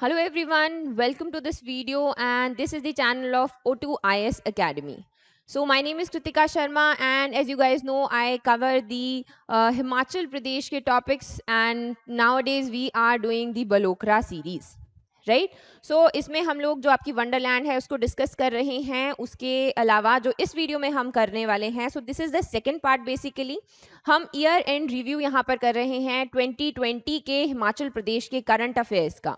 Hello everyone, welcome to this video and this is the channel of O2IS Academy. So my name is Kritika Sharma and as you guys know I cover the Himachal Pradesh ke topics and nowadays we are doing the Balokra series. Right so इसमें हम लोग जो आपकी Wonderland है उसको discuss कर रहे हैं उसके अलावा जो इस वीडियो में हम करने वाले हैं so this is the second part basically हम ईयर एंड रिव्यू यहाँ पर कर रहे हैं 2020 के हिमाचल प्रदेश के करंट अफेयर्स का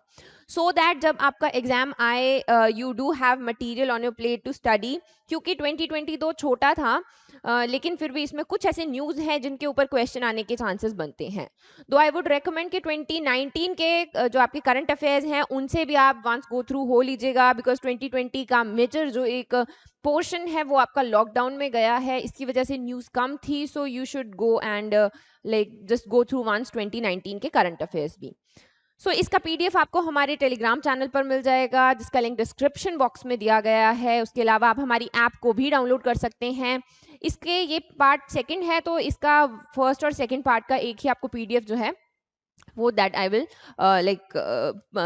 सो दैट जब आपका एग्जाम आए you do have material on your plate to study क्योंकि 2020 तो छोटा था लेकिन फिर भी इसमें कुछ ऐसे न्यूज़ हैं जिनके ऊपर क्वेश्चन आने के चांसेस बनते हैं दो आई वुड रेकमेंड कि 2019 के जो आपके करंट अफेयर्स हैं उनसे भी आप वंस गो थ्रू हो लीजिएगा बिकॉज 2020 का मेजर जो एक पोर्शन है वो आपका लॉकडाउन में गया है इसकी वजह से न्यूज़ कम थी so you should go and like just go through once 2019 के करंट अफेयर्स भी इसका पीडीएफ आपको हमारे टेलीग्राम चैनल पर मिल जाएगा जिसका लिंक डिस्क्रिप्शन बॉक्स में दिया गया है उसके अलावा आप हमारी ऐप को भी डाउनलोड कर सकते हैं इसके ये पार्ट सेकंड है तो इसका फर्स्ट और सेकंड पार्ट का एक ही आपको पीडीएफ जो है वो that I will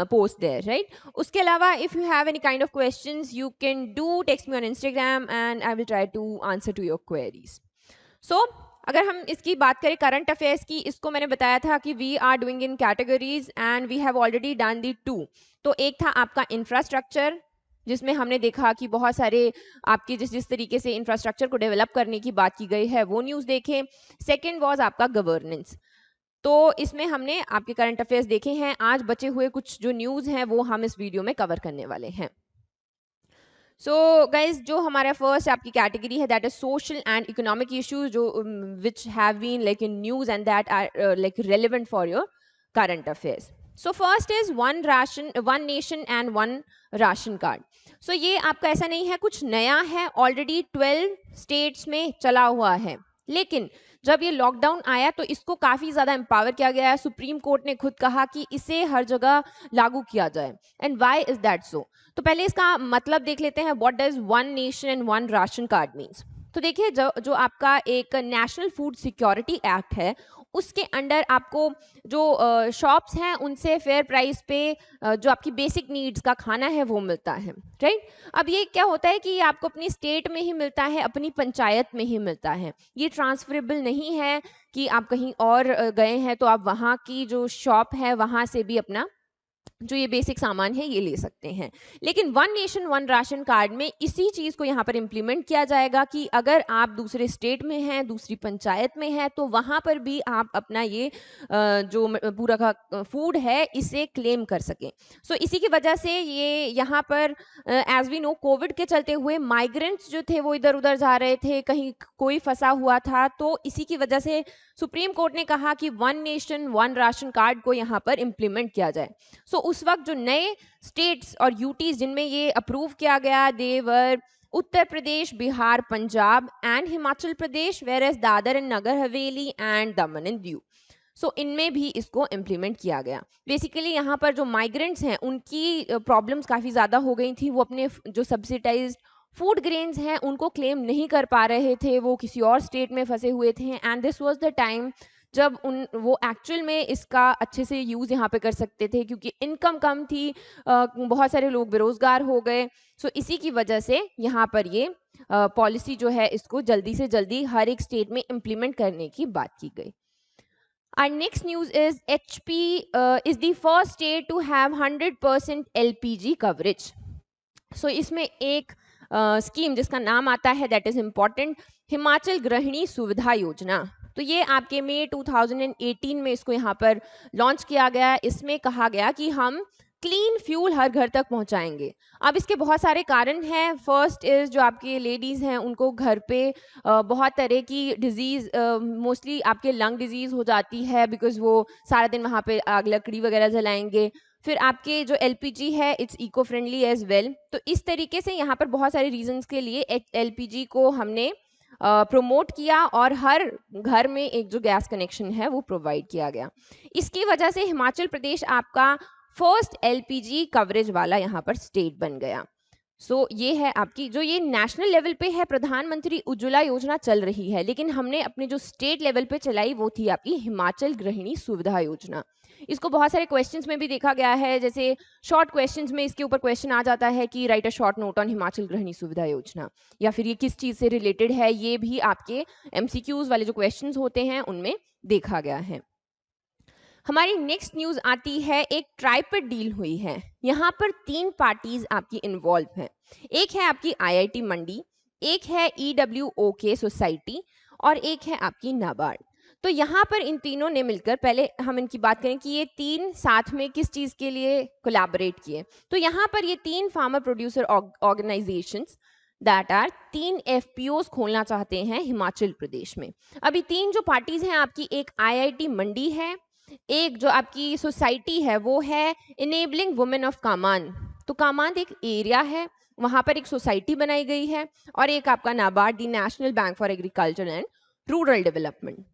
post there right उसके अलावा if you have any kind of questions you can do text me on Instagram and I will try to answer to your queries so अगर हम इसकी बात करें करंट अफेयर्स की इसको मैंने बताया था कि we are doing in categories and we have already done the two तो एक था आपका इंफ्रास्ट्रक्चर जिसमें हमने देखा कि बहुत सारे आपके जिस तरीके से इंफ्रास्ट्रक्चर को डेवलप करने की बात की गई है वो न्यूज़ देखें सेकेंड वॉज आपका गवर्नेंस तो इसमें हमने आपके करंट अफेयर्स देखे हैं आज बचे हुए कुछ जो न्यूज़ हैं वो हम इस वीडियो में कवर करने वाले हैं सो गाइज जो हमारा फर्स्ट आपकी कैटेगरी है that is social and economic issues जो which have been like in news and that are like relevant for your current affairs so first is one nation and one ration card so ये आपका ऐसा नहीं है कुछ नया है already 12 states में चला हुआ है लेकिन जब ये लॉकडाउन आया तो इसको काफी ज्यादा एम्पावर किया गया है सुप्रीम कोर्ट ने खुद कहा कि इसे हर जगह लागू किया जाए एंड व्हाई इज दैट सो तो पहले इसका मतलब देख लेते हैं what does one nation and one ration card means तो देखिए जो आपका एक नेशनल फूड सिक्योरिटी एक्ट है उसके अंडर आपको जो शॉप्स हैं उनसे फेयर प्राइस पे जो आपकी बेसिक नीड्स का खाना है वो मिलता है राइट अब ये क्या होता है कि ये आपको अपनी स्टेट में ही मिलता है अपनी पंचायत में ही मिलता है ये ट्रांसफरेबल नहीं है कि आप कहीं और गए हैं तो आप वहाँ की जो शॉप है वहाँ से भी अपना जो ये बेसिक सामान है ये ले सकते हैं लेकिन one nation one ration card में इसी चीज को यहाँ पर इम्प्लीमेंट किया जाएगा कि अगर आप दूसरे स्टेट में हैं दूसरी पंचायत में हैं तो वहां पर भी आप अपना ये जो पूरा का फूड है इसे क्लेम कर सकें इसी की वजह से ये यहाँ पर एज वी नो कोविड के चलते हुए माइग्रेंट्स जो थे वो इधर उधर जा रहे थे कहीं कोई फंसा हुआ था तो इसी की वजह से सुप्रीम कोर्ट ने कहा कि one nation one ration card को यहाँ पर इम्प्लीमेंट किया जाए उस वक्त जो नए स्टेट्स और यूटीज जिनमें ये अप्रूव किया गया देवर Uttar Pradesh Bihar Punjab and Himachal Pradesh whereas Dadra and Nagar Haveli and Daman and Diu इनमें भी इसको इम्प्लीमेंट किया गया बेसिकली यहाँ पर जो माइग्रेंट्स हैं उनकी प्रॉब्लम्स काफ़ी ज़्यादा हो गई थी वो अपने जो सब्सिडाइज्ड फूड ग्रेन्स हैं उनको क्लेम नहीं कर पा रहे थे वो किसी और स्टेट में फंसे हुए थे and this was the time जब वो एक्चुअल में इसका अच्छे से यूज़ यहाँ पे कर सकते थे क्योंकि इनकम कम थी बहुत सारे लोग बेरोजगार हो गए इसी की वजह से यहाँ पर ये पॉलिसी जो है इसको जल्दी से जल्दी हर एक स्टेट में इम्प्लीमेंट करने की बात की गई Our next news is HP is the first state to have 100% LPG coverage. इसमें एक स्कीम जिसका नाम आता है दैट इज इम्पॉर्टेंट हिमाचल गृहिणी सुविधा योजना तो ये आपके मई 2018 में इसको यहाँ पर लॉन्च किया गया इसमें कहा गया कि हम क्लीन फ्यूल हर घर तक पहुंचाएंगे अब इसके बहुत सारे कारण हैं फर्स्ट इज जो आपके लेडीज़ हैं उनको घर पे बहुत तरह की डिजीज़ मोस्टली आपके लंग डिजीज़ हो जाती है बिकॉज वो सारा दिन वहाँ पे आग लकड़ी वगैरह जलाएंगे फिर आपके जो एलपीजी है it's eco friendly as well तो इस तरीके से यहाँ पर बहुत सारे रीजंस के लिए एलपीजी को हमने प्रमोट किया और हर घर में एक जो गैस कनेक्शन है वो प्रोवाइड किया गया इसकी वजह से हिमाचल प्रदेश आपका फर्स्ट एलपीजी कवरेज वाला यहाँ पर स्टेट बन गया ये है आपकी जो ये नेशनल लेवल पे है, प्रधानमंत्री उज्ज्वला योजना चल रही है, लेकिन हमने अपने जो स्टेट लेवल पे चलाई वो थी आपकी हिमाचल गृहिणी सुविधा योजना। इसको बहुत सारे क्वेश्चंस में भी देखा गया है, जैसे शॉर्ट क्वेश्चंस में इसके ऊपर क्वेश्चन आ जाता है कि right a short note on Himachal गृहिणी सुविधा योजना, या फिर ये किस चीज़ से रिलेटेड है, ये भी आपके एमसीक्यूज वाले जो क्वेश्चंस होते हैं उनमें देखा गया है। हमारी नेक्स्ट न्यूज आती है, एक ट्राइपेड डील हुई है। यहाँ पर 3 पार्टीज आपकी इन्वॉल्व हैं। एक है आपकी आईआईटी मंडी, एक है ईडब्ल्यूओके सोसाइटी और एक है आपकी नाबार्ड। तो यहाँ पर इन तीनों ने मिलकर, पहले हम इनकी बात करें कि ये 3 साथ में किस चीज के लिए कोलैबोरेट किए। तो यहाँ पर ये 3 farmer producer organisations that are 3 FPOs खोलना चाहते हैं हिमाचल प्रदेश में। अभी 3 जो पार्टीज हैं आपकी, एक आईआईटी मंडी है, एक जो आपकी सोसाइटी है वो है इनेबलिंग वुमेन ऑफ कामान। तो कामान एक एरिया है, वहां पर एक सोसाइटी बनाई गई है, और एक आपका NABARD the national bank for agriculture and rural development.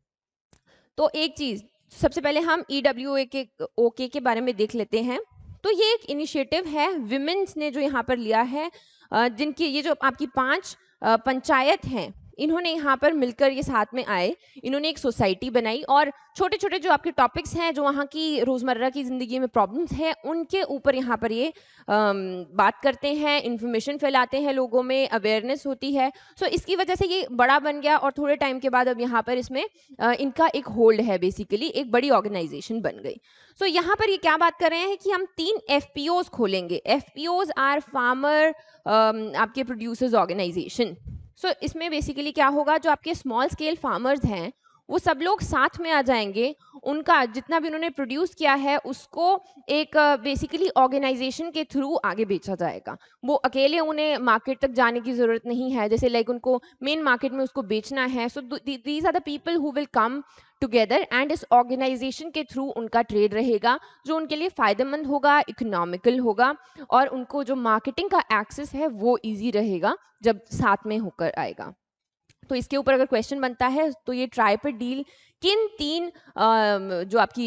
तो एक चीज सबसे पहले हम ईडब्ल्यूओके के बारे में देख लेते हैं। तो ये एक इनिशिएटिव है विमेन्स ने जो यहाँ पर लिया है, जिनकी ये जो आपकी 5 पंचायत हैं, इन्होंने यहाँ पर मिलकर ये साथ में आए, इन्होंने एक सोसाइटी बनाई और छोटे छोटे जो आपके टॉपिक्स हैं, जो वहाँ की रोज़मर्रा की ज़िंदगी में प्रॉब्लम्स हैं, उनके ऊपर यहाँ पर ये बात करते हैं, इन्फॉर्मेशन फैलाते हैं, लोगों में अवेयरनेस होती है। सो इसकी वजह से ये बड़ा बन गया और थोड़े टाइम के बाद अब यहाँ पर इसमें इनका एक होल्ड है, बेसिकली एक बड़ी ऑर्गेनाइजेशन बन गई। सो यहाँ पर ये क्या बात कर रहे हैं कि हम 3 एफपीओज खोलेंगे। एफपीओज आर फार्मर आपके प्रोड्यूसर्स ऑर्गेनाइजेशन। इसमें बेसिकली क्या होगा, जो आपके स्मॉल स्केल फार्मर्स हैं वो सब लोग साथ में आ जाएंगे, उनका जितना भी उन्होंने प्रोड्यूस किया है उसको एक बेसिकली ऑर्गेनाइजेशन के थ्रू आगे बेचा जाएगा। वो अकेले उन्हें मार्केट तक जाने की ज़रूरत नहीं है, जैसे लाइक उनको मेन मार्केट में उसको बेचना है। So these are the people who will come together and इस ऑर्गेनाइजेशन के थ्रू उनका ट्रेड रहेगा, जो उनके लिए फ़ायदेमंद होगा, इकोनॉमिकल होगा, और उनको जो मार्केटिंग का एक्सेस है वो ईजी रहेगा जब साथ में होकर आएगा। तो इसके ऊपर अगर क्वेश्चन बनता है तो ये ट्राइपेड डील किन 3 जो आपकी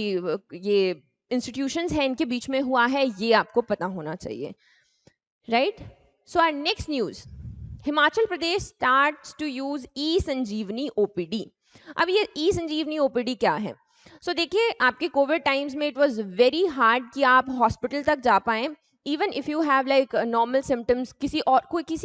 ये इंस्टीट्यूशंस हैं इनके बीच में हुआ है, ये आपको पता होना चाहिए, right. So our next news, Himachal Pradesh starts to use e Sanjeevani OPD. अब ये ई संजीवनी ओपीडी क्या है? देखिए, आपके कोविड टाइम्स में इट वाज वेरी हार्ड कि आप हॉस्पिटल तक जा पाएं, even if you have like normal symptoms, किसी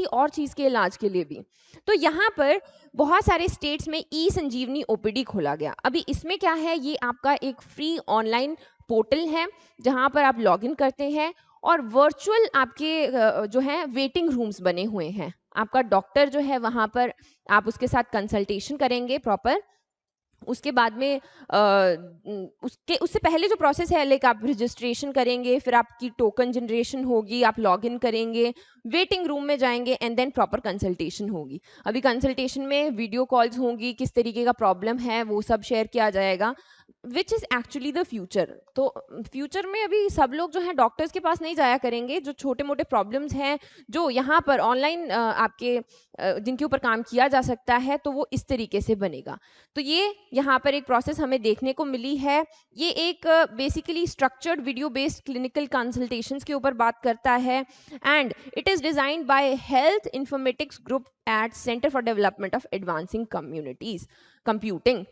और चीज़ के इलाज के लिए भी। तो यहाँ पर बहुत सारे स्टेट्स में ई संजीवनी ओपीडी खोला गया। अभी इसमें क्या है, ये आपका एक फ्री ऑनलाइन पोर्टल है जहाँ पर आप लॉगिन करते हैं और वर्चुअल आपके जो है वेटिंग रूम्स बने हुए हैं। आपका डॉक्टर जो है वहाँ पर आप उसके साथ कंसल्टेशन करेंगे प्रॉपर। उसके बाद में उससे पहले जो प्रोसेस है, लाइक आप रजिस्ट्रेशन करेंगे, फिर आपकी टोकन जनरेशन होगी, आप लॉगिन करेंगे, वेटिंग रूम में जाएंगे एंड देन प्रॉपर कंसल्टेशन होगी। अभी कंसल्टेशन में वीडियो कॉल्स होंगी, किस तरीके का प्रॉब्लम है वो सब शेयर किया जाएगा, which is actually the future. तो फ्यूचर में अभी सब लोग जो है डॉक्टर्स के पास नहीं जाया करेंगे, जो छोटे मोटे प्रॉब्लम्स हैं जो यहाँ पर ऑनलाइन आपके जिनके ऊपर काम किया जा सकता है, तो वो इस तरीके से बनेगा। तो ये यहाँ पर एक प्रोसेस हमें देखने को मिली है। ये एक basically structured video based clinical consultations के ऊपर बात करता है, and it is designed by health informatics group at centre for development of advancing communities computing.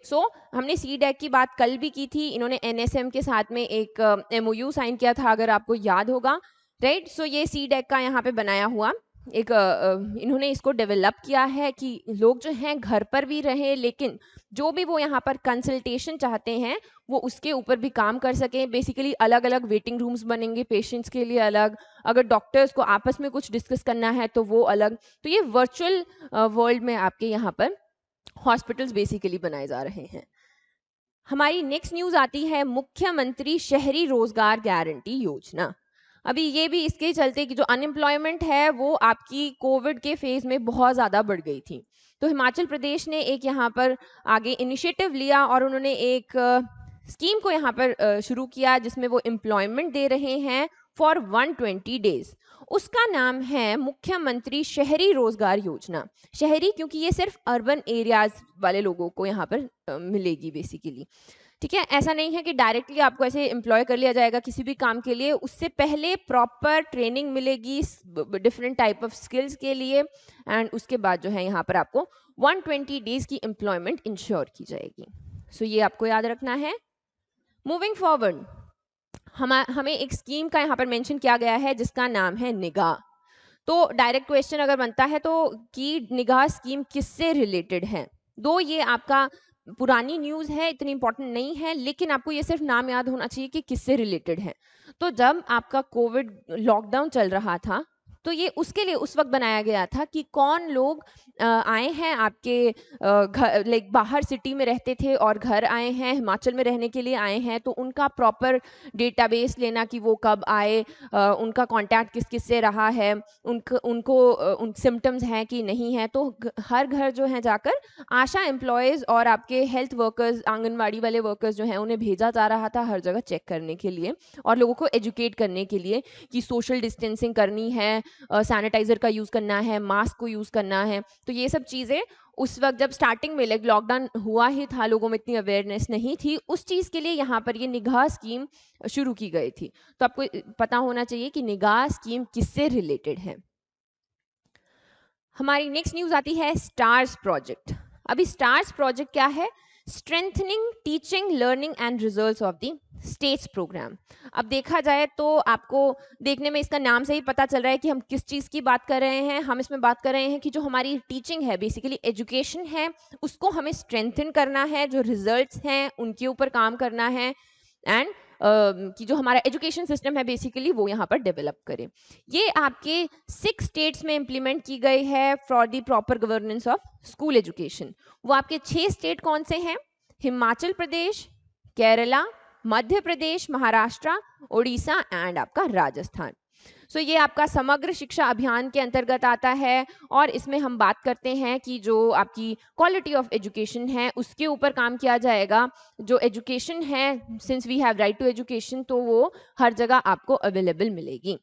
हमने CDAC की बात कल भी की थी, इन्होंने NSM के साथ में एक MOU साइन किया था, अगर आपको याद होगा, राइट। ये CDAC का यहाँ पे बनाया हुआ एक इन्होंने इसको डेवलप किया है कि लोग जो हैं घर पर भी रहें, लेकिन जो भी वो यहाँ पर कंसल्टेशन चाहते हैं वो उसके ऊपर भी काम कर सकें। बेसिकली अलग अलग वेटिंग रूम्स बनेंगे पेशेंट्स के लिए अलग, अगर डॉक्टर्स को आपस में कुछ डिस्कस करना है तो वो अलग। तो ये वर्चुअल वर्ल्ड में आपके यहाँ पर हॉस्पिटल्स बेसिकली बनाए जा रहे हैं। हमारी नेक्स्ट न्यूज आती है मुख्यमंत्री शहरी रोजगार गारंटी योजना। अभी ये भी इसके चलते कि जो अनएम्प्लॉयमेंट है वो आपकी कोविड के फेज में बहुत ज़्यादा बढ़ गई थी। तो हिमाचल प्रदेश ने एक यहाँ पर आगे इनिशिएटिव लिया और उन्होंने एक स्कीम को यहाँ पर शुरू किया जिसमें वो एम्प्लॉयमेंट दे रहे हैं फॉर 120 डेज। उसका नाम है मुख्यमंत्री शहरी रोजगार योजना। शहरी क्योंकि ये सिर्फ अर्बन एरियाज वाले लोगों को यहाँ पर मिलेगी बेसिकली। ठीक है, ऐसा नहीं है कि डायरेक्टली आपको ऐसे एम्प्लॉय कर लिया जाएगा किसी भी काम के लिए, उससे पहले प्रॉपर ट्रेनिंग मिलेगी डिफरेंट टाइप ऑफ स्किल्स के लिए, एंड उसके बाद जो है यहाँ पर आपको 120 डेज की एम्प्लॉयमेंट इंश्योर की जाएगी। सो ये आपको याद रखना है। मूविंग फॉरवर्ड, हमें एक स्कीम का यहाँ पर मेंशन किया गया है जिसका नाम है निगाह। तो डायरेक्ट क्वेश्चन अगर बनता है तो कि निगाह स्कीम किससे रिलेटेड है। दो ये आपका पुरानी न्यूज़ है, इतनी इंपॉर्टेंट नहीं है, लेकिन आपको ये सिर्फ नाम याद होना चाहिए कि किससे रिलेटेड है। तो जब आपका कोविड लॉकडाउन चल रहा था तो ये उसके लिए उस वक्त बनाया गया था कि कौन लोग आए हैं आपके घर, लाइक बाहर सिटी में रहते थे और घर आए हैं, हिमाचल में रहने के लिए आए हैं, तो उनका प्रॉपर डेटाबेस लेना कि वो कब आए, उनका कांटेक्ट किस किस से रहा है, उनको उन सिम्टम्स हैं कि नहीं है। तो हर घर जो है जाकर आशा एम्प्लॉयज़ और आपके हेल्थ वर्कर्स, आंगनवाड़ी वाले वर्कर्स जो हैं उन्हें भेजा जा रहा था हर जगह चेक करने के लिए और लोगों को एजुकेट करने के लिए कि सोशल डिस्टेंसिंग करनी है, सैनिटाइजर का यूज़ करना है, मास्क को यूज़ करना है। तो ये सब चीज़ें उस वक्त जब स्टार्टिंग में लाइक लॉकडाउन हुआ ही था, लोगों में इतनी अवेयरनेस नहीं थी, उस चीज़ के लिए यहाँ पर ये निगाह स्कीम शुरू की गई थी। तो आपको पता होना चाहिए कि निगाह स्कीम किससे रिलेटेड है। हमारी नेक्स्ट न्यूज़ आती है स्टार्स प्रोजेक्ट। अभी स्टार्स प्रोजेक्ट क्या है? Strengthening teaching learning and results of the states programme. अब देखा जाए तो आपको देखने में इसका नाम से ही पता चल रहा है कि हम किस चीज़ की बात कर रहे हैं। हम इसमें बात कर रहे हैं कि जो हमारी टीचिंग है, बेसिकली एजुकेशन है, उसको हमें स्ट्रेंथन करना है, जो रिजल्ट्स हैं उनके ऊपर काम करना है, एंड कि जो हमारा एजुकेशन सिस्टम है बेसिकली वो यहाँ पर डेवलप करें। ये आपके 6 स्टेट्स में इम्प्लीमेंट की गई है for the proper governance of school education. वो आपके 6 स्टेट कौन से हैं? हिमाचल प्रदेश, केरला, मध्य प्रदेश, महाराष्ट्र, उड़ीसा एंड आपका राजस्थान। सो ये आपका समग्र शिक्षा अभियान के अंतर्गत आता है और इसमें हम बात करते हैं कि जो आपकी क्वालिटी ऑफ एजुकेशन है उसके ऊपर काम किया जाएगा। जो एजुकेशन है, since we have right to education, तो वो हर जगह आपको अवेलेबल मिलेगी।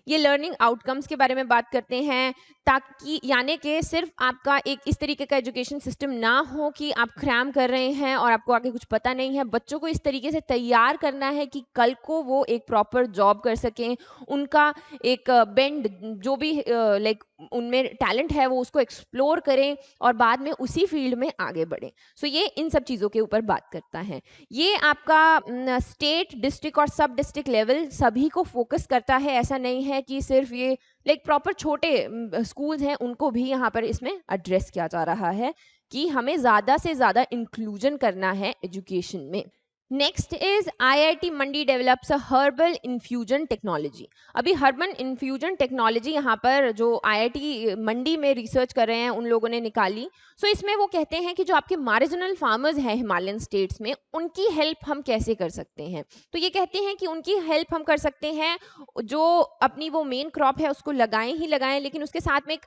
ये लर्निंग आउटकम्स के बारे में बात करते हैं, ताकि यानी कि सिर्फ आपका एक इस तरीके का एजुकेशन सिस्टम ना हो कि आप क्रैम कर रहे हैं और आपको आगे कुछ पता नहीं है। बच्चों को इस तरीके से तैयार करना है कि कल को वो एक प्रॉपर जॉब कर सकें, उनका एक बेंड जो भी लाइक उनमें टैलेंट है वो उसको एक्सप्लोर करें और बाद में उसी फील्ड में आगे बढ़ें। सो ये इन सब चीज़ों के ऊपर बात करता है। ये आपका स्टेट, डिस्ट्रिक्ट और सब डिस्ट्रिक्ट लेवल सभी को फोकस करता है। ऐसा नहीं है कि सिर्फ ये लाइक प्रॉपर छोटे स्कूल्स हैं उनको भी यहाँ पर इसमें एड्रेस किया जा रहा है कि हमें ज़्यादा से ज़्यादा इंक्लूजन करना है एजुकेशन में। Next is IIT Mandi develops a herbal infusion technology. अभी हर्बल इन्फ्यूजन टेक्नोलॉजी यहाँ पर जो IIT मंडी में रिसर्च कर रहे हैं उन लोगों ने निकाली। सो इसमें वो कहते हैं कि जो आपके मार्जिनल फार्मर्स हैं हिमालयन स्टेट्स में, उनकी हेल्प हम कैसे कर सकते हैं। तो ये कहते हैं कि उनकी हेल्प हम कर सकते हैं, जो अपनी वो मेन क्रॉप है उसको लगाएं ही लगाएं, लेकिन उसके साथ में एक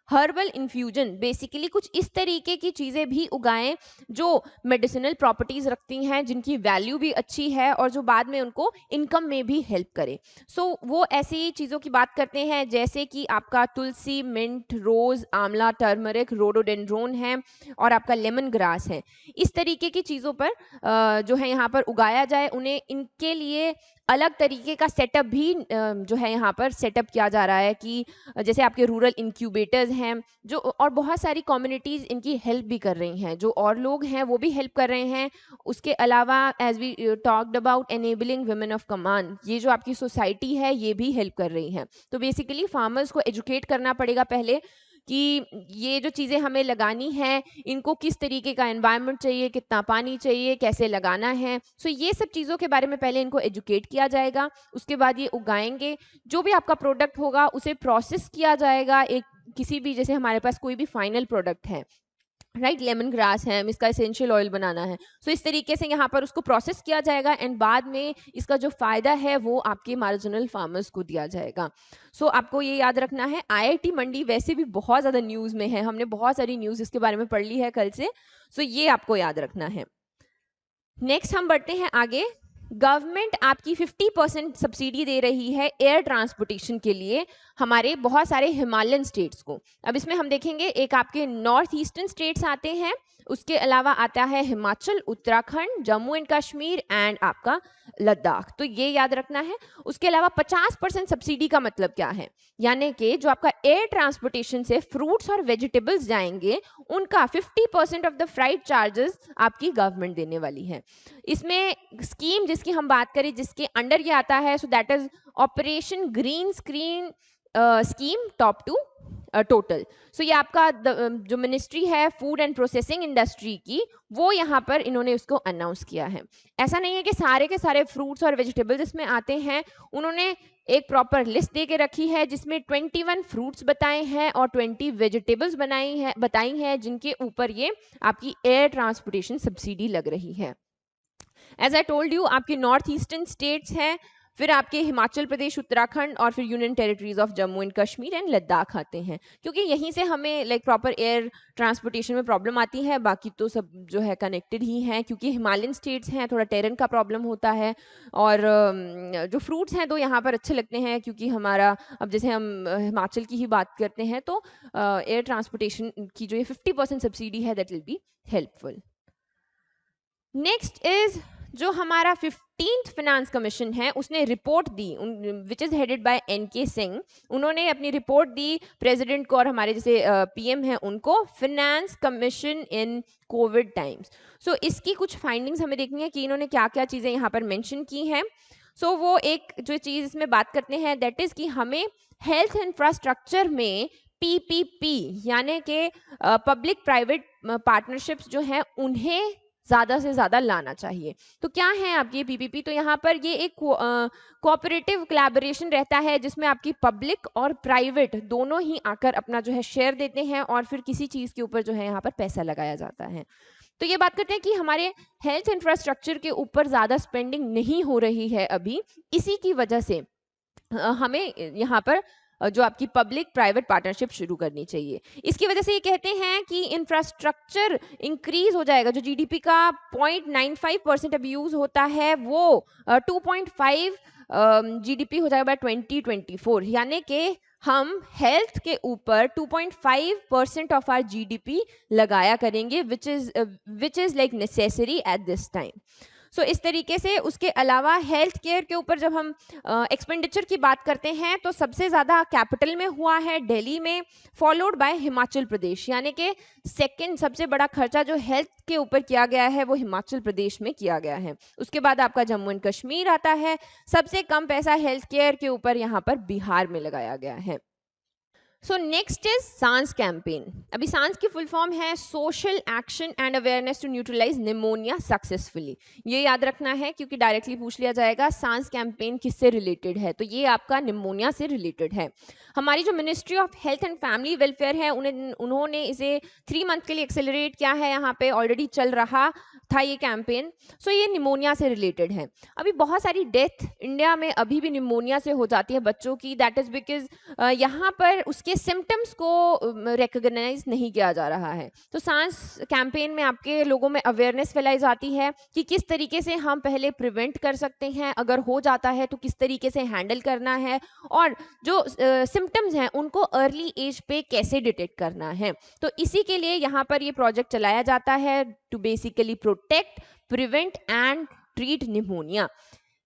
हर्बल इन्फ्यूजन, बेसिकली कुछ इस तरीके की चीज़ें भी उगाएं जो मेडिसिनल प्रॉपर्टीज़ रखती हैं, जिनकी वैल्यू भी अच्छी है और जो बाद में उनको इनकम में भी हेल्प करे। सो वो ऐसी चीज़ों की बात करते हैं जैसे कि आपका तुलसी, मिंट, रोज़, आंवला, टर्मरिक, रोडोडेंड्रोन है और आपका लेमन ग्रास है। इस तरीके की चीज़ों पर जो है यहाँ पर उगाया जाए, उन्हें इनके लिए अलग तरीके का सेटअप भी जो है यहाँ पर सेटअप किया जा रहा है कि जैसे आपके रूरल इंक्यूबेटर्स हैं जो, और बहुत सारी कम्युनिटीज़ इनकी हेल्प भी कर रही हैं, जो और लोग हैं वो भी हेल्प कर रहे हैं। उसके अलावा as we talked about enabling women of command, ये जो आपकी सोसाइटी है ये भी हेल्प कर रही हैं। तो बेसिकली फार्मर्स को एजुकेट करना पड़ेगा पहले कि ये जो चीज़ें हमें लगानी है इनको किस तरीके का एनवायरनमेंट चाहिए, कितना पानी चाहिए, कैसे लगाना है। सो ये सब चीज़ों के बारे में पहले इनको एजुकेट किया जाएगा, उसके बाद ये उगाएंगे। जो भी आपका प्रोडक्ट होगा उसे प्रोसेस किया जाएगा, एक किसी भी, जैसे हमारे पास कोई भी फाइनल प्रोडक्ट है, राइट, लेमन ग्रास है, इसका एसेंशियल ऑयल बनाना है, सो इस तरीके से यहाँ पर उसको प्रोसेस किया जाएगा एंड बाद में इसका जो फ़ायदा है वो आपके मार्जिनल फार्मर्स को दिया जाएगा। सो आपको ये याद रखना है। IIT मंडी वैसे भी बहुत ज़्यादा न्यूज़ में है, हमने बहुत सारी न्यूज़ इसके बारे में पढ़ ली है कल से, सो ये आपको याद रखना है। नेक्स्ट हम बढ़ते हैं आगे। गवर्नमेंट आपकी 50% सब्सिडी दे रही है एयर ट्रांसपोर्टेशन के लिए हमारे बहुत सारे हिमालयन स्टेट्स को। अब इसमें हम देखेंगे, एक आपके नॉर्थ ईस्टर्न स्टेट्स आते हैं, उसके अलावा आता है हिमाचल, उत्तराखंड, जम्मू एंड कश्मीर एंड आपका लद्दाख, तो ये याद रखना है। उसके अलावा 50% सब्सिडी का मतलब क्या है, यानी कि जो आपका एयर ट्रांसपोर्टेशन से फ्रूट्स और वेजिटेबल्स जाएंगे उनका 50% ऑफ द फ्राइट चार्जेस आपकी गवर्नमेंट देने वाली है। इसमें स्कीम जिसकी हम बात करें, जिसके अंडर ये आता है, so that is operation green screen scheme top to total. So ये आपका जो मिनिस्ट्री है फूड एंड प्रोसेसिंग इंडस्ट्री की, वो यहाँ पर इन्होंने उसको अनाउंस किया है। ऐसा नहीं है कि सारे के सारे फ्रूट्स और वेजिटेबल्स इसमें आते हैं, उन्होंने एक प्रॉपर लिस्ट दे के रखी है जिसमें 21 फ्रूट्स बताए हैं और 20 वेजिटेबल्स बताई हैं जिनके ऊपर ये आपकी एयर ट्रांसपोर्टेशन सब्सिडी लग रही है। एज आई टोल्ड यू, आपके नॉर्थ ईस्टर्न स्टेट्स हैं, फिर आपके हिमाचल प्रदेश, उत्तराखंड और फिर union territories of Jammu and Kashmir and Ladakh आते हैं, क्योंकि यहीं से हमें लाइक प्रॉपर एयर ट्रांसपोर्टेशन में प्रॉब्लम आती है। बाकी तो सब जो है कनेक्टेड ही हैं, क्योंकि हिमालयन स्टेट्स हैं, थोड़ा टेरेन का प्रॉब्लम होता है। और जो फ्रूट्स हैं तो यहाँ पर अच्छे लगते हैं, क्योंकि हमारा अब जैसे हम हिमाचल की ही बात करते हैं तो एयर ट्रांसपोर्टेशन की जो ये 50% सब्सिडी है that will be helpful. Next is जो हमारा 15th फिनेंस कमीशन है, उसने report the, which is headed by NK Singh. उन्होंने अपनी रिपोर्ट दी प्रेसिडेंट को और हमारे जैसे PM हैं उनको, finance commission in Covid times. So इसकी कुछ फाइंडिंग्स हमें देखनी है कि इन्होंने क्या क्या चीज़ें यहाँ पर मेंशन की हैं। सो वो एक जो चीज़ इसमें बात करते हैं दैट इज़ कि हमें हेल्थ इंफ्रास्ट्रक्चर में PPP यानी कि पब्लिक प्राइवेट पार्टनरशिप्स जो हैं उन्हें ज़्यादा से ज़्यादा लाना चाहिए। तो क्या है आपकी PPP? तो यहाँ पर ये एक कोऑपरेटिव कोलैबोरेशन रहता है जिसमें आपकी पब्लिक और प्राइवेट दोनों ही आकर अपना जो है शेयर देते हैं और फिर किसी चीज़ के ऊपर जो है यहाँ पर पैसा लगाया जाता है। तो ये बात करते हैं कि हमारे हेल्थ इंफ्रास्ट्रक्चर के ऊपर ज़्यादा स्पेंडिंग नहीं हो रही है अभी, इसी की वजह से हमें यहाँ पर जो आपकी पब्लिक प्राइवेट पार्टनरशिप शुरू करनी चाहिए। इसकी वजह से ये कहते हैं कि इंफ्रास्ट्रक्चर इंक्रीज हो जाएगा। जो GDP का 0.95% अब यूज होता है वो 2.5 GDP हो जाएगा बाय 2024, यानी कि हम हेल्थ के ऊपर 2.5% ऑफ आर GDP लगाया करेंगे, which is like necessary at this time. So इस तरीके से उसके अलावा हेल्थ केयर के ऊपर जब हम एक्सपेंडिचर की बात करते हैं तो सबसे ज़्यादा कैपिटल में हुआ है दिल्ली में, फॉलोड बाय हिमाचल प्रदेश, यानी कि सेकंड सबसे बड़ा खर्चा जो हेल्थ के ऊपर किया गया है वो हिमाचल प्रदेश में किया गया है। उसके बाद आपका जम्मू एंड कश्मीर आता है, सबसे कम पैसा हेल्थ केयर के ऊपर यहाँ पर बिहार में लगाया गया है। So next is SAANS campaign. अभी सांस की फुल फॉर्म है social action and awareness to neutralise pneumonia successfully. ये याद रखना है क्योंकि डायरेक्टली पूछ लिया जाएगा सांस कैंपेन किससे रिलेटेड है, तो ये आपका निमोनिया से रिलेटेड है। हमारी जो ministry of health and family welfare है उन्होंने इसे 3 मंथ के लिए एक्सेलरेट किया है, यहाँ पे ऑलरेडी चल रहा था ये कैंपेन। सो ये निमोनिया से रिलेटेड है। अभी बहुत सारी डेथ इंडिया में अभी भी निमोनिया से हो जाती है बच्चों की, दैट इज बिकॉज यहाँ पर उसके सिम्टम्स को रिकॉग्नाइज नहीं किया जा रहा है। तो सांस कैंपेन में आपके लोगों में अवेयरनेस फैलाई जाती है कि किस तरीके से हम पहले प्रिवेंट कर सकते हैं, अगर हो जाता है तो किस तरीके से हैंडल करना है, और जो सिम्टम्स हैं उनको अर्ली एज पे कैसे डिटेक्ट करना है। तो इसी के लिए यहाँ पर ये प्रोजेक्ट चलाया जाता है to basically protect, prevent and treat pneumonia.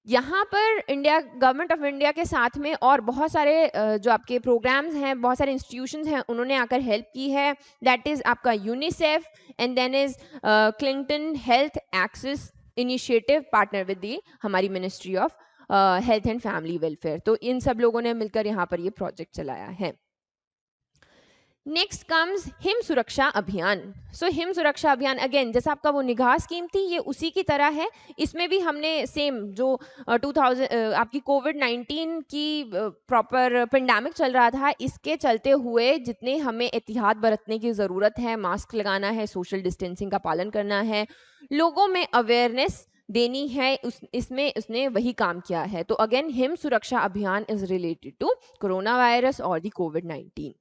यहाँ पर इंडिया गवर्नमेंट ऑफ इंडिया के साथ में और बहुत सारे जो आपके प्रोग्राम्स हैं, बहुत सारे इंस्टीट्यूशंस हैं, उन्होंने आकर हेल्प की है। दैट इज आपका UNICEF and then is Clinton health access initiative partner with the हमारी ministry of health and family welfare. तो इन सब लोगों ने मिलकर यहाँ पर ये प्रोजेक्ट चलाया है। नेक्स्ट कम्स हिम सुरक्षा अभियान। सो हिम सुरक्षा अभियान अगेन जैसा आपका वो निगाह स्कीम थी, ये उसी की तरह है। इसमें भी हमने सेम जो 2000 आपकी कोविड-19 की प्रॉपर पेंडेमिक चल रहा था, इसके चलते हुए जितने हमें एहतियात बरतने की ज़रूरत है, मास्क लगाना है, सोशल डिस्टेंसिंग का पालन करना है, लोगों में अवेयरनेस देनी है, इसमें उसने वही काम किया है। तो again Him Suraksha Abhiyan is related to corona virus और दी कोविड-19।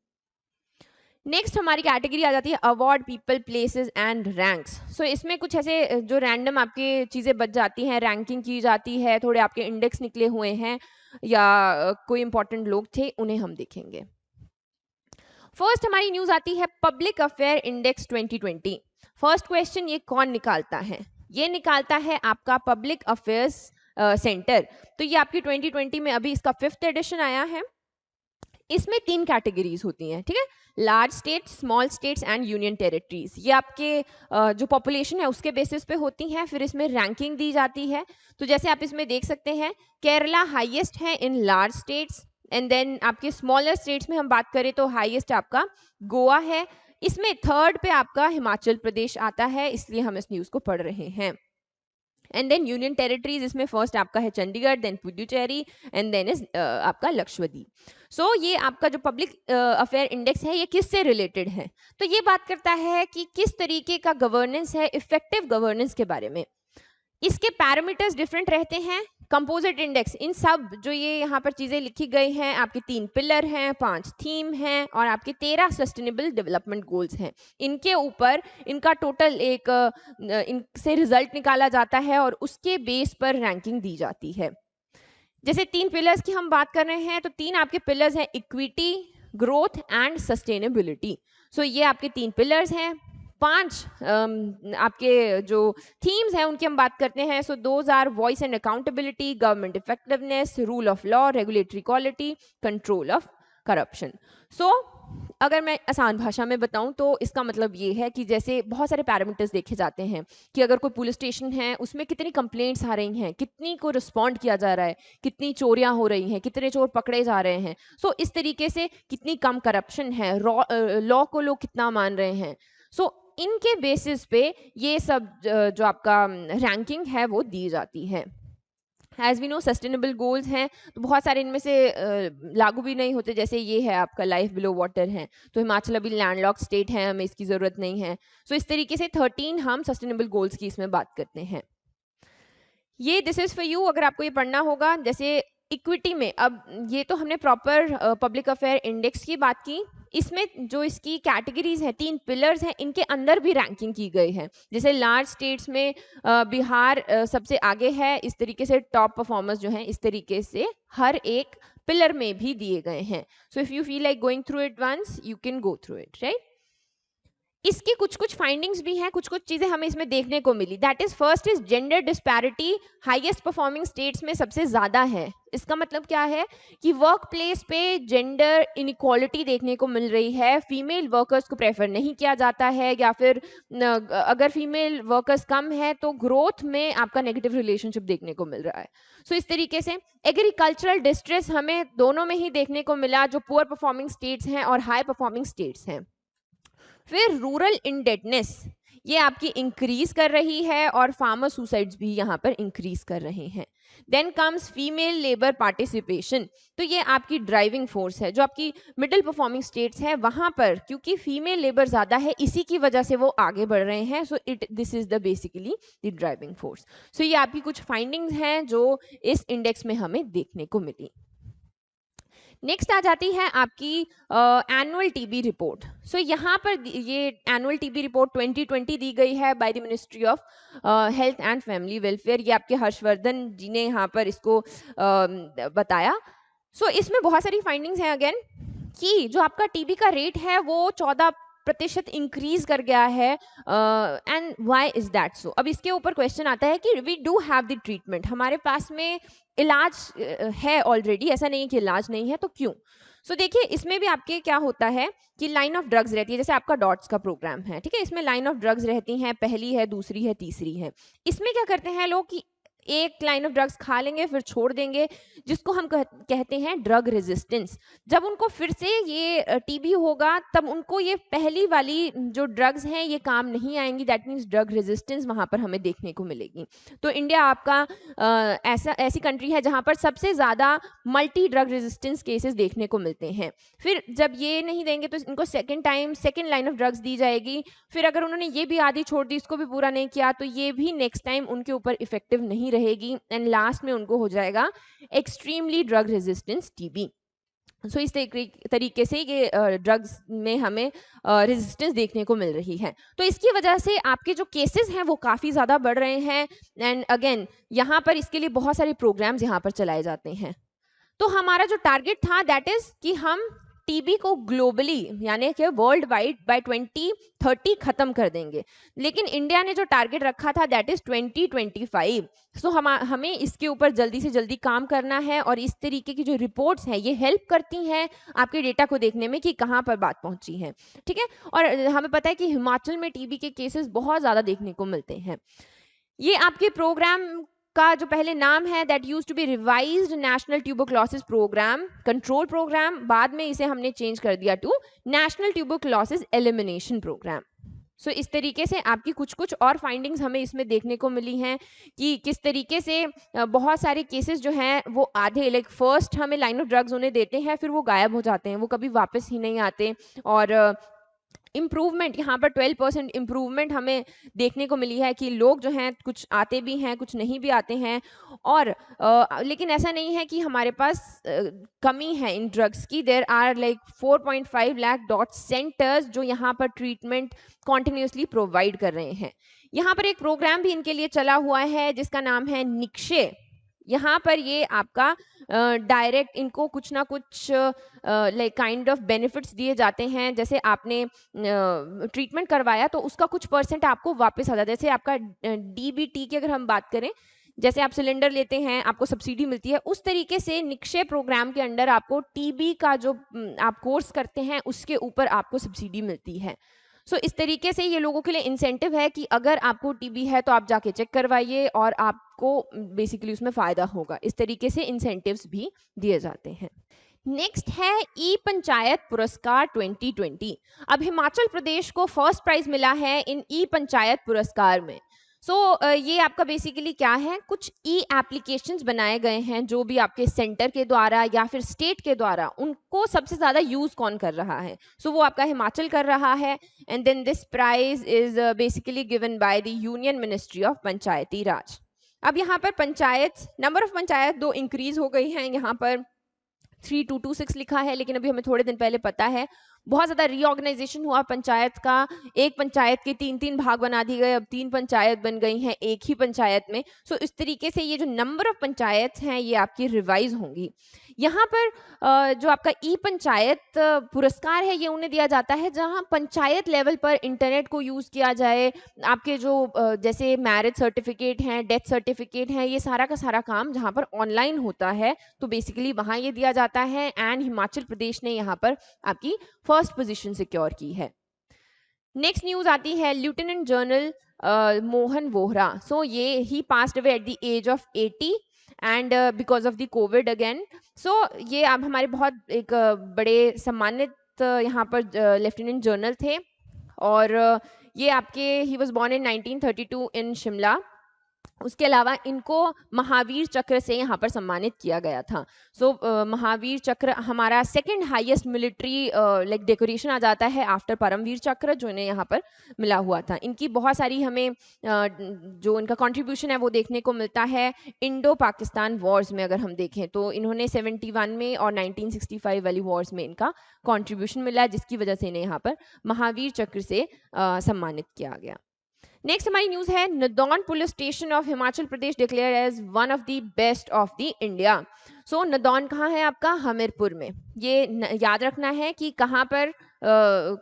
नेक्स्ट हमारी कैटेगरी आ जाती है award, people, places and ranks. So इसमें कुछ ऐसे जो रैंडम आपके चीज़ें बच जाती हैं, रैंकिंग की जाती है, थोड़े आपके इंडेक्स निकले हुए हैं या कोई इंपॉर्टेंट लोग थे, उन्हें हम देखेंगे। फर्स्ट हमारी न्यूज़ आती है public affair index 2020। First question, ये कौन निकालता है? ये निकालता है आपका पब्लिक अफेयर्स सेंटर। तो ये आपकी 2020 में अभी इसका 5th एडिशन आया है। इसमें 3 कैटेगरीज होती हैं, ठीक है? Large states, small states and union territories. ये आपके जो पॉपुलेशन है उसके बेसिस पे होती हैं, फिर इसमें रैंकिंग दी जाती है। तो जैसे आप इसमें देख सकते हैं, केरला हाईएस्ट है in large states, and then आपके स्मॉलर स्टेट्स में हम बात करें तो हाईएस्ट आपका गोवा है। इसमें थर्ड पे आपका हिमाचल प्रदेश आता है, इसलिए हम इस न्यूज़ को पढ़ रहे हैं। एंड देन यूनियन टेरिटरीज, इसमें फर्स्ट आपका है Chandigarh, then Puducherry, and then is आपका लक्षद्वीप। सो ये आपका जो पब्लिक अफेयर इंडेक्स है ये किससे रिलेटेड है? तो ये बात करता है कि किस तरीके का गवर्नेंस है, इफेक्टिव गवर्नेंस के बारे में। इसके पैरामीटर्स डिफरेंट रहते हैं। कंपोजिट इंडेक्स, इन सब जो ये यहाँ पर चीज़ें लिखी गई हैं, आपके 3 पिलर हैं, 5 थीम हैं और आपके 13 सस्टेनेबल डेवलपमेंट गोल्स हैं। इनके ऊपर इनका टोटल एक इनसे रिजल्ट निकाला जाता है और उसके बेस पर रैंकिंग दी जाती है। जैसे 3 पिलर्स की हम बात कर रहे हैं, तो 3 आपके पिलर्स हैं, इक्विटी, ग्रोथ एंड सस्टेनेबिलिटी। सो ये आपके 3 पिलर्स हैं। 5 आपके जो थीम्स हैं उनकी हम बात करते हैं। So those are voice and accountability, government effectiveness, rule of law, regulatory quality, control of corruption. So अगर मैं आसान भाषा में बताऊं तो इसका मतलब ये है कि जैसे बहुत सारे पैरामीटर्स देखे जाते हैं कि अगर कोई पुलिस स्टेशन है उसमें कितनी कंप्लेंट्स आ रही हैं, कितनी को रिस्पॉन्ड किया जा रहा है, कितनी चोरियां हो रही हैं, कितने चोर पकड़े जा रहे हैं। सो इस तरीके से कितनी कम करप्शन है, लॉ को लोग कितना मान रहे हैं। सो इनके बेसिस पे ये सब जो आपका रैंकिंग है वो दी जाती है। As we know sustainable goals हैं तो बहुत सारे इनमें से लागू भी नहीं होते। जैसे ये है आपका लाइफ बिलो वाटर है, तो हिमाचल अभी लैंडलॉक स्टेट है, हमें इसकी ज़रूरत नहीं है। सो इस तरीके से 13 हम सस्टेनेबल गोल्स की इसमें बात करते हैं। ये दिस इज़ फॉर यू, अगर आपको ये पढ़ना होगा। जैसे इक्विटी में, अब ये तो हमने प्रॉपर पब्लिक अफेयर इंडेक्स की बात की। इसमें जो इसकी कैटेगरीज हैं, 3 पिलर्स हैं, इनके अंदर भी रैंकिंग की गई है। जैसे लार्ज स्टेट्स में बिहार सबसे आगे है। इस तरीके से टॉप परफॉर्मर्स जो हैं इस तरीके से हर एक पिलर में भी दिए गए हैं। So if you feel like going through it once, you can go through it, right? इसकी कुछ कुछ फाइंडिंग्स भी हैं, कुछ कुछ चीजें हमें इसमें देखने को मिली। That is first is gender disparity highest performing states में सबसे ज्यादा है। इसका मतलब क्या है कि वर्क प्लेस पे जेंडर इनइक्वालिटी देखने को मिल रही है। फीमेल वर्कर्स को प्रेफर नहीं किया जाता है, या फिर अगर फीमेल वर्कर्स कम है तो ग्रोथ में आपका नेगेटिव रिलेशनशिप देखने को मिल रहा है। सो इस तरीके से एग्रीकल्चरल डिस्ट्रेस हमें दोनों में ही देखने को मिला, जो पुअर परफॉर्मिंग स्टेट्स हैं और हाई परफॉर्मिंग स्टेट्स हैं। फिर रूरल इंडेटनेस, ये आपकी इंक्रीज कर रही है और फार्मर सुसाइड्स भी यहाँ पर इंक्रीज कर रहे हैं। Then comes female labour participation, तो ये आपकी ड्राइविंग फोर्स है। जो आपकी मिडिल परफॉर्मिंग स्टेट्स है वहाँ पर क्योंकि फीमेल लेबर ज़्यादा है, इसी की वजह से वो आगे बढ़ रहे हैं। So this is the basically the driving force. So ये आपकी कुछ फाइंडिंग्स हैं जो इस इंडेक्स में हमें देखने को मिली। नेक्स्ट आ जाती है आपकी एनुअल टीबी रिपोर्ट। सो यहाँ पर ये एनुअल टीबी रिपोर्ट 2020 दी गई है by the ministry of health and family welfare. ये आपके हर्षवर्धन जी ने यहाँ पर इसको बताया। सो इसमें बहुत सारी फाइंडिंग्स हैं अगेन, कि जो आपका टीबी का रेट है वो 14% इंक्रीज कर गया है। And why is that so? अब इसके ऊपर क्वेश्चन आता है कि we do have the treatment, हमारे पास में इलाज है ऑलरेडी, ऐसा नहीं है कि इलाज नहीं है, तो क्यों? सो देखिए इसमें भी आपके क्या होता है कि लाइन ऑफ ड्रग्स रहती है। जैसे आपका डॉट्स का प्रोग्राम है, ठीक है, इसमें लाइन ऑफ ड्रग्स रहती हैं, पहली है, दूसरी है, तीसरी है। इसमें क्या करते हैं लोग कि एक लाइन ऑफ ड्रग्स खा लेंगे फिर छोड़ देंगे, जिसको हम कहते हैं ड्रग रेजिस्टेंस। जब उनको फिर से ये टीबी होगा तब उनको ये पहली वाली जो ड्रग्स हैं ये काम नहीं आएंगी। दैट मीन्स ड्रग रेजिस्टेंस वहाँ पर हमें देखने को मिलेगी। तो इंडिया आपका ऐसी कंट्री है जहाँ पर सबसे ज़्यादा मल्टी ड्रग रेजिस्टेंस केसेस देखने को मिलते हैं। फिर जब ये नहीं देंगे तो इनको सेकेंड लाइन ऑफ ड्रग्स दी जाएगी। फिर अगर उन्होंने ये भी आदि छोड़ दी, इसको भी पूरा नहीं किया, तो ये भी नेक्स्ट टाइम उनके ऊपर इफेक्टिव नहीं रहेगी एंड लास्ट में उनको हो जाएगा एक्सट्रीमली ड्रग रेजिस्टेंस टीबी। सो इस तरीके से ये ड्रग्स में हमें रेजिस्टेंस देखने को मिल रही है। तो इसकी वजह से आपके जो केसेस हैं वो काफ़ी ज़्यादा बढ़ रहे हैं। एंड अगेन यहाँ पर इसके लिए बहुत सारे प्रोग्राम्स यहाँ पर चलाए जाते हैं। तो हमारा जो टारगेट था दैट इज कि हम टीबी को ग्लोबली यानी कि वर्ल्ड वाइड बाय 2030 खत्म कर देंगे, लेकिन इंडिया ने जो टारगेट रखा था दैट इज 2025। सो हमें इसके ऊपर जल्दी से जल्दी काम करना है, और इस तरीके की जो रिपोर्ट्स हैं ये हेल्प करती हैं आपके डेटा को देखने में कि कहाँ पर बात पहुंची है, ठीक है। और हमें पता है कि हिमाचल में टीबी के केसेस बहुत ज़्यादा देखने को मिलते हैं। ये आपके प्रोग्राम का जो पहले नाम है that used to be revised national tuberculosis program control programme, बाद में इसे हमने चेंज कर दिया to national tuberculosis elimination programme. So इस तरीके से आपकी कुछ कुछ और फाइंडिंग्स हमें इसमें देखने को मिली हैं कि किस तरीके से बहुत सारे केसेस जो हैं वो आधे लाइक फर्स्ट हमें लाइन ऑफ ड्रग्स उन्हें देते हैं, फिर वो गायब हो जाते हैं, वो कभी वापस ही नहीं आते। और इम्प्रूवमेंट यहाँ पर 12% इम्प्रूवमेंट हमें देखने को मिली है कि लोग जो हैं कुछ आते भी हैं कुछ नहीं भी आते हैं। और लेकिन ऐसा नहीं है कि हमारे पास कमी है इन ड्रग्स की। There are like 4.5 lakh DOT centres जो यहाँ पर ट्रीटमेंट कॉन्टिन्यूसली प्रोवाइड कर रहे हैं। यहाँ पर एक प्रोग्राम भी इनके लिए चला हुआ है जिसका नाम है निक्षय। यहाँ पर ये आपका डायरेक्ट इनको कुछ ना कुछ लाइक काइंड ऑफ बेनिफिट्स दिए जाते हैं। जैसे आपने ट्रीटमेंट करवाया तो उसका कुछ परसेंट आपको वापस आ जाता है। जैसे आपका डीबीटी की अगर हम बात करें, जैसे आप सिलेंडर लेते हैं आपको सब्सिडी मिलती है, उस तरीके से निक्षय प्रोग्राम के अंडर आपको टीबी का जो आप कोर्स करते हैं उसके ऊपर आपको सब्सिडी मिलती है। सो इस तरीके से ये लोगों के लिए इंसेंटिव है कि अगर आपको टीबी है तो आप जाके चेक करवाइए और आपको बेसिकली उसमें फ़ायदा होगा। इस तरीके से इंसेंटिव्स भी दिए जाते हैं। नेक्स्ट है ई पंचायत पुरस्कार 2020। अब हिमाचल प्रदेश को फर्स्ट प्राइज मिला है इन ई पंचायत पुरस्कार में। ये आपका बेसिकली क्या है, कुछ ई एप्लीकेशंस बनाए गए हैं जो भी आपके सेंटर के द्वारा या फिर स्टेट के द्वारा, उनको सबसे ज़्यादा यूज़ कौन कर रहा है। वो आपका हिमाचल कर रहा है। And then this prize is basically given by the union ministry of Panchayati Raj. अब यहाँ पर panchayat number of panchayat 2 increase हो गई हैं। यहाँ पर 3226 लिखा है, लेकिन अभी हमें थोड़े दिन पहले पता है बहुत ज़्यादा रीऑर्गेनाइजेशन हुआ पंचायत का। एक पंचायत के 3-3 भाग बना दिए गए, अब 3 पंचायत बन गई हैं एक ही पंचायत में। इस तरीके से ये जो नंबर ऑफ पंचायत हैं ये आपकी रिवाइज होंगी। यहाँ पर जो आपका ई पंचायत पुरस्कार है ये उन्हें दिया जाता है जहाँ पंचायत लेवल पर इंटरनेट को यूज़ किया जाए। आपके जो जैसे मैरिज सर्टिफिकेट हैं, डेथ सर्टिफिकेट हैं, ये सारा का सारा काम जहाँ पर ऑनलाइन होता है तो बेसिकली वहाँ ये दिया जाता है। एंड हिमाचल प्रदेश ने यहाँ पर आपकी फर्स्ट पोजीशन सिक्योर की है। नेक्स्ट न्यूज आती है लेफ्टिनेंट जनरल मोहन वोहरा। ये he passed away at the age of 80 and because of the Covid again. ये अब हमारे बहुत एक बड़े सम्मानित यहाँ पर लेफ्टिनेंट जनरल थे। और ये आपके ही वॉज बॉर्न इन 1932 इन शिमला। उसके अलावा इनको महावीर चक्र से यहाँ पर सम्मानित किया गया था। महावीर चक्र हमारा second highest military like decoration आ जाता है आफ्टर परमवीर चक्र जो इन्हें यहाँ पर मिला हुआ था। इनकी बहुत सारी हमें जो इनका कंट्रीब्यूशन है वो देखने को मिलता है इंडो पाकिस्तान वॉर्स में। अगर हम देखें तो इन्होंने 71 में और 1965 वाली वॉर्स में इनका कंट्रीब्यूशन मिला है, जिसकी वजह से इन्हें यहाँ पर महावीर चक्र से सम्मानित किया गया। नेक्स्ट हमारी न्यूज है Nadaun police station of Himachal Pradesh declare as one of the best of the India. Nadaun कहाँ है आपका, हमीरपुर में। ये याद रखना है कि कहाँ पर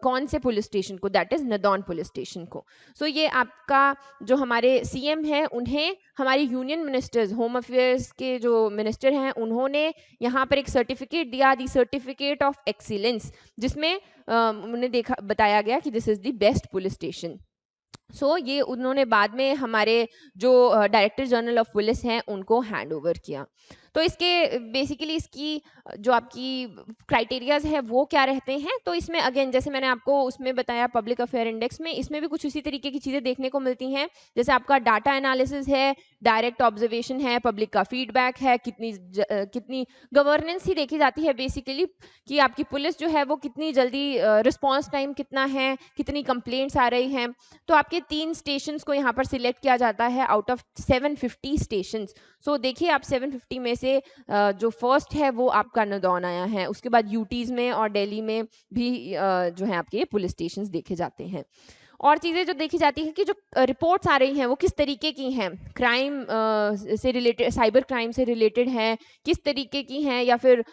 कौन से पुलिस स्टेशन को, that is Nadaun police station को। ये आपका जो हमारे सीएम है उन्हें हमारे यूनियन मिनिस्टर्स होम अफेयर्स के जो मिनिस्टर हैं उन्होंने यहाँ पर एक सर्टिफिकेट दिया, दी सर्टिफिकेट ऑफ एक्सीलेंस, जिसमें उन्हें बताया गया कि this is the best police station. ये उन्होंने बाद में हमारे जो डायरेक्टर जनरल ऑफ पुलिस हैं उनको हैंड ओवर किया। तो इसके बेसिकली इसकी जो आपकी क्राइटेरियाज है वो क्या रहते हैं, तो इसमें अगेन जैसे मैंने आपको उसमें बताया पब्लिक अफेयर इंडेक्स में, इसमें भी कुछ उसी तरीके की चीज़ें देखने को मिलती हैं। जैसे आपका डाटा एनालिसिस है, डायरेक्ट ऑब्जर्वेशन है, पब्लिक का फीडबैक है, कितनी गवर्नेंस ही देखी जाती है बेसिकली कि आपकी पुलिस जो है वो कितनी जल्दी रिस्पॉन्स टाइम कितना है, कितनी कंप्लेंट्स आ रही हैं। तो आपके 3 स्टेशंस को यहाँ पर सिलेक्ट किया जाता है आउट ऑफ 750 स्टेशंस। सो देखिए आप 750 में से जो फर्स्ट है वो आपका नदौन आया है, उसके बाद यूटीज में और दिल्ली में भी जो है आपके पुलिस स्टेशंस देखे जाते हैं। और चीज़ें जो देखी जाती है कि जो रिपोर्ट्स आ रही हैं वो किस तरीके की हैं, क्राइम से रिलेटेड, साइबर क्राइम से रिलेटेड हैं, किस तरीके की हैं, या फिर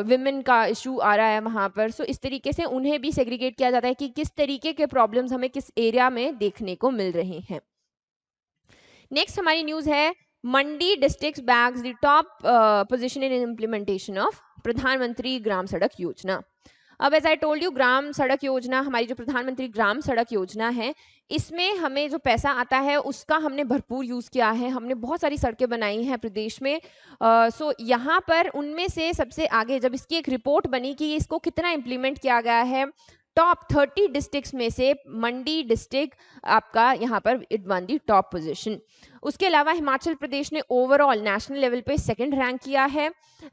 विमेन का इशू आ रहा है वहाँ पर। सो इस तरीके से उन्हें भी सेग्रीगेट किया जाता है कि किस तरीके के प्रॉब्लम्स हमें किस एरिया में देखने को मिल रहे हैं। नेक्स्ट हमारी न्यूज़ है Mandi district bags the top position in implementation of Pradhan Mantri Gram Sadak Yojana. अब as I told you, Gram Sadak Yojana, हमारी जो प्रधानमंत्री ग्राम सड़क योजना है, इसमें हमें जो पैसा आता है उसका हमने भरपूर यूज़ किया है। हमने बहुत सारी सड़कें बनाई हैं प्रदेश में। सो यहाँ पर उनमें से सबसे आगे जब इसकी एक रिपोर्ट बनी कि इसको कितना इम्प्लीमेंट किया गया है, टॉप 30 डिस्ट्रिक्ट्स में से मंडी डिस्ट्रिक्ट आपका यहाँ पर it one the top position. उसके अलावा हिमाचल प्रदेश ने ओवरऑल नेशनल लेवल पे सेकंड रैंक किया है।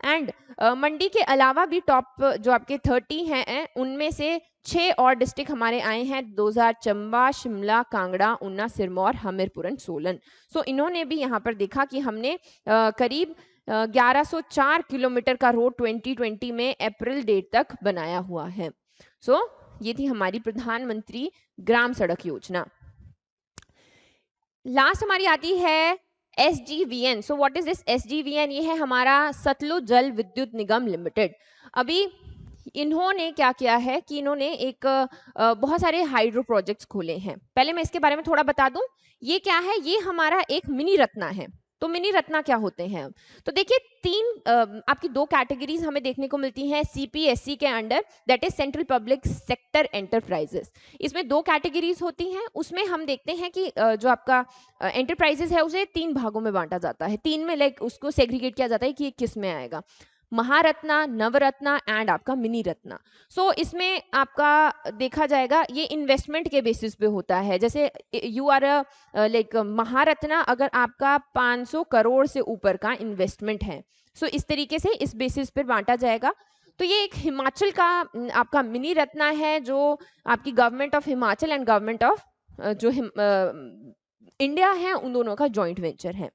एंड मंडी के अलावा भी टॉप जो आपके 30 हैं उनमें से 6 और डिस्ट्रिक्ट हमारे आए हैं, 2000 चंबा, शिमला, कांगड़ा, ऊना, सिरमौर, हमीरपुर एंड सोलन। सो इन्होंने भी यहाँ पर देखा कि हमने करीब 1104 किलोमीटर का रोड 2020 में अप्रैल डेट तक बनाया हुआ है। सो ये थी हमारी प्रधानमंत्री ग्राम सड़क योजना। लास्ट हमारी आती है SGVN। So what is this SGVN? ये है हमारा सतलुज जल विद्युत निगम लिमिटेड। अभी इन्होंने क्या किया है कि इन्होंने एक बहुत सारे हाइड्रो प्रोजेक्ट्स खोले हैं। पहले मैं इसके बारे में थोड़ा बता दूं, ये क्या है, ये हमारा एक मिनी रत्ना है। तो मिनी रत्ना क्या होते हैं? तो देखिए आपकी 2 कैटेगरीज हमें देखने को मिलती हैं CPSE के under, that is central public sector enterprises. इसमें 2 कैटेगरीज होती हैं। उसमें हम देखते हैं कि जो आपका एंटरप्राइजेस है उसे 3 भागों में बांटा जाता है। 3 में लाइक उसको सेग्रीगेट किया जाता है कि ये किस में आएगा, महारत्ना, नवरत्ना एंड आपका मिनी रत्ना। सो इसमें आपका देखा जाएगा ये इन्वेस्टमेंट के बेसिस पे होता है। जैसे यू आर लाइक महारत्ना, अगर आपका 500 करोड़ से ऊपर का इन्वेस्टमेंट है, सो इस तरीके से इस बेसिस पर बांटा जाएगा। तो ये एक हिमाचल का आपका मिनी रत्ना है, जो आपकी government of Himachal and government of जो इंडिया है उन दोनों का जॉइंट वेंचर है।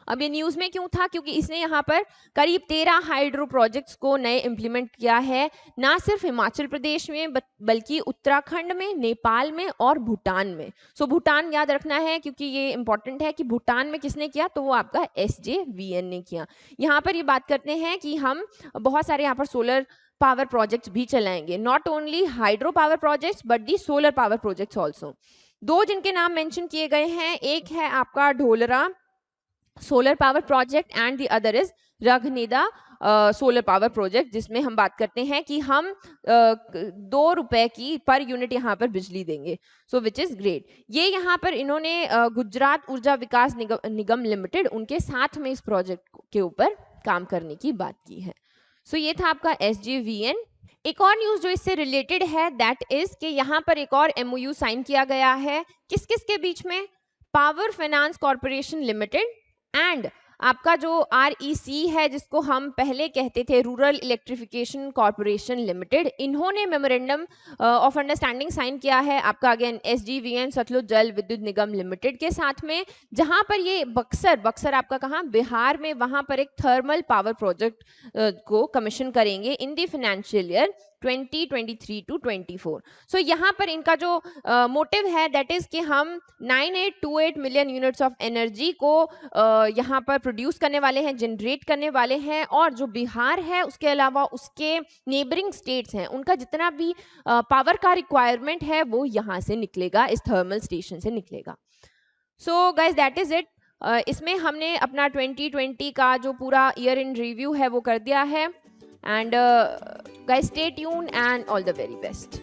अब ये न्यूज में क्यों था? क्योंकि इसने यहाँ पर करीब 13 हाइड्रो प्रोजेक्ट्स को नए इंप्लीमेंट किया है, ना सिर्फ हिमाचल प्रदेश में बल्कि उत्तराखंड में, नेपाल में और भूटान में। सो भूटान याद रखना है क्योंकि ये इंपॉर्टेंट है कि भूटान में किसने किया, तो वो आपका SJVN ने किया। यहाँ पर ये बात करते हैं कि हम बहुत सारे यहाँ पर सोलर पावर प्रोजेक्ट्स भी चलाएंगे, not only hydro power projects but the solar power projects also. 2 जिनके नाम मेंशन किए गए हैं, एक है आपका Dholera solar power project and the other is Raghanesda solar power project, जिसमें हम बात करते हैं कि हम 2 रुपए की पर यूनिट यहाँ पर बिजली देंगे। सो विच इज ग्रेट। ये यहाँ पर इन्होंने गुजरात ऊर्जा विकास निगम लिमिटेड, उनके साथ में इस प्रोजेक्ट के ऊपर काम करने की बात की है। सो ये था आपका SJVN। एक और न्यूज जो इससे रिलेटेड है दैट इज कि यहाँ पर एक और MOU साइन किया गया है। किस किस के बीच में? Power finance corporation limited and आपका जो REC है, जिसको हम पहले कहते थे रूरल इलेक्ट्रिफिकेशन कॉर्पोरेशन लिमिटेड, इन्होंने मेमोरेंडम ऑफ अंडरस्टैंडिंग साइन किया है आपका अगेन SJVN सतलुज जल विद्युत निगम लिमिटेड के साथ में, जहां पर ये बक्सर आपका कहाँ, बिहार में, वहां पर एक थर्मल पावर प्रोजेक्ट को कमीशन करेंगे इन दी फाइनेंशियल ईयर 2023 to 24। सो यहाँ पर इनका जो मोटिव है दैट इज कि हम 9828 मिलियन यूनिट्स ऑफ एनर्जी को यहाँ पर प्रोड्यूस करने वाले हैं, जनरेट करने वाले हैं, और जो बिहार है उसके अलावा उसके नेबरिंग स्टेट्स हैं, उनका जितना भी पावर का रिक्वायरमेंट है वो यहाँ से निकलेगा, इस थर्मल स्टेशन से निकलेगा। So guys that is it. इसमें हमने अपना 2020 का जो पूरा ईयर इन रिव्यू है वो कर दिया है। And guys, stay tuned and all the very best.